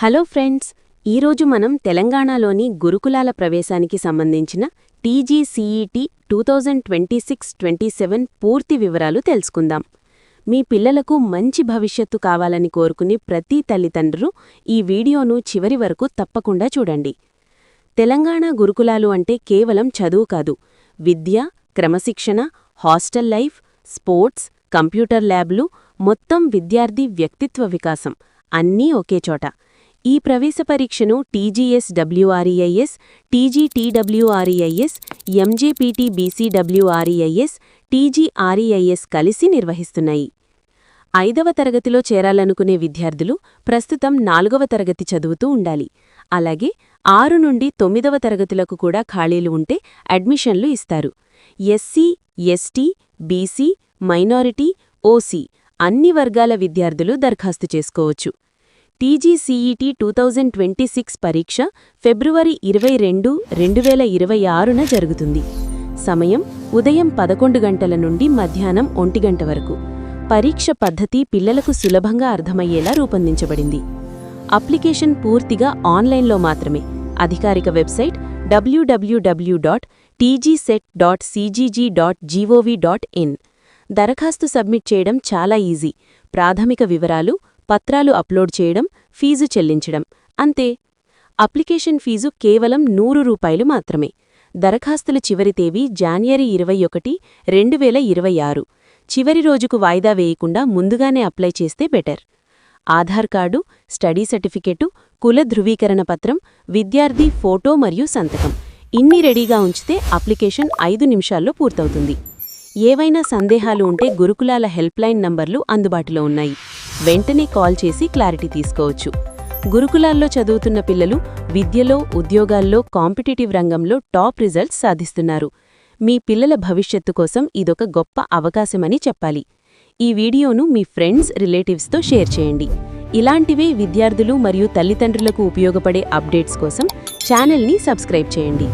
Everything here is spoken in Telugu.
హలో ఫ్రెండ్స్, ఈరోజు మనం తెలంగాణలోని గురుకులాల ప్రవేశానికి సంబంధించిన టీజీసీఈటీ 2026-27 పూర్తి వివరాలు తెలుసుకుందాం. మీ పిల్లలకు మంచి భవిష్యత్తు కావాలని కోరుకునే ప్రతి తల్లిదండ్రులు ఈ వీడియోను చివరి వరకు తప్పకుండా చూడండి. తెలంగాణ గురుకులాలు అంటే కేవలం చదువు కాదు, విద్య, క్రమశిక్షణ, హాస్టల్ లైఫ్, స్పోర్ట్స్, కంప్యూటర్ ల్యాబ్లు, మొత్తం విద్యార్థి వ్యక్తిత్వ వికాసం అన్నీ ఒకే చోట. ఈ ప్రవేశ పరీక్షను టీజీఎస్డబ్ల్యూఆర్ఈఐఎస్, టీజీటీడబ్ల్యూఆర్ఈఐఎస్, ఎంజేపీటీబీసీడబ్ల్యూఆర్ఈఐఎస్, టీజీఆర్ఈఐఎస్ కలిసి నిర్వహిస్తున్నాయి. 5వ తరగతిలో చేరాలనుకునే విద్యార్థులు ప్రస్తుతం 4వ తరగతి చదువుతూ ఉండాలి. అలాగే 6 నుండి 9వ తరగతులకు కూడా ఖాళీలు ఉంటే అడ్మిషన్లు ఇస్తారు. SC, ST, BC, minority, OC అన్ని వర్గాల విద్యార్థులు దరఖాస్తు చేసుకోవచ్చు. టీజీసీఈటీ 2026 పరీక్ష ఫిబ్రవరి 22, 2026న జరుగుతుంది. సమయం ఉదయం 11 గంటల నుండి మధ్యాహ్నం 1 గంట వరకు. పరీక్ష పద్ధతి పిల్లలకు సులభంగా అర్థమయ్యేలా రూపొందించబడింది. అప్లికేషన్ పూర్తిగా ఆన్లైన్లో మాత్రమే. అధికారిక వెబ్సైట్ www.tgset.cgg.gov.in. దరఖాస్తు సబ్మిట్ చేయడం చాలా ఈజీ. ప్రాథమిక వివరాలు, పత్రాలు అప్లోడ్ చేయడం, ఫీజు చెల్లించడం అంతే. అప్లికేషన్ ఫీజు కేవలం ₹100 మాత్రమే. దరఖాస్తుల చివరి తేదీ జనవరి 21, 2026. చివరి రోజుకు వాయిదా వేయకుండా ముందుగానే అప్లై చేస్తే better. Aadhaar card, study certificate, కుల ధృవీకరణ పత్రం, విద్యార్థి ఫోటో మరియు సంతకం ఇన్ని రెడీగా ఉంచితే అప్లికేషన్ 5 నిమిషాల్లో పూర్తవుతుంది. ఏవైనా సందేహాలు ఉంటే గురుకులాల హెల్ప్లైన్ నంబర్లు అందుబాటులో ఉన్నాయి. వెంటనే కాల్ చేసి క్లారిటీ తీసుకోవచ్చు. గురుకులాల్లో చదువుతున్న పిల్లలు విద్యలో, ఉద్యోగాల్లో, కాంపిటీటివ్ రంగంలో టాప్ రిజల్ట్స్ సాధిస్తున్నారు. మీ పిల్లల భవిష్యత్తు కోసం ఇదొక గొప్ప అవకాశమని చెప్పాలి. ఈ వీడియోను మీ ఫ్రెండ్స్, రిలేటివ్స్తో షేర్ చేయండి. ఇలాంటివే విద్యార్థులు మరియు తల్లిదండ్రులకు ఉపయోగపడే అప్డేట్స్ కోసం ఛానల్ని సబ్స్క్రైబ్ చేయండి.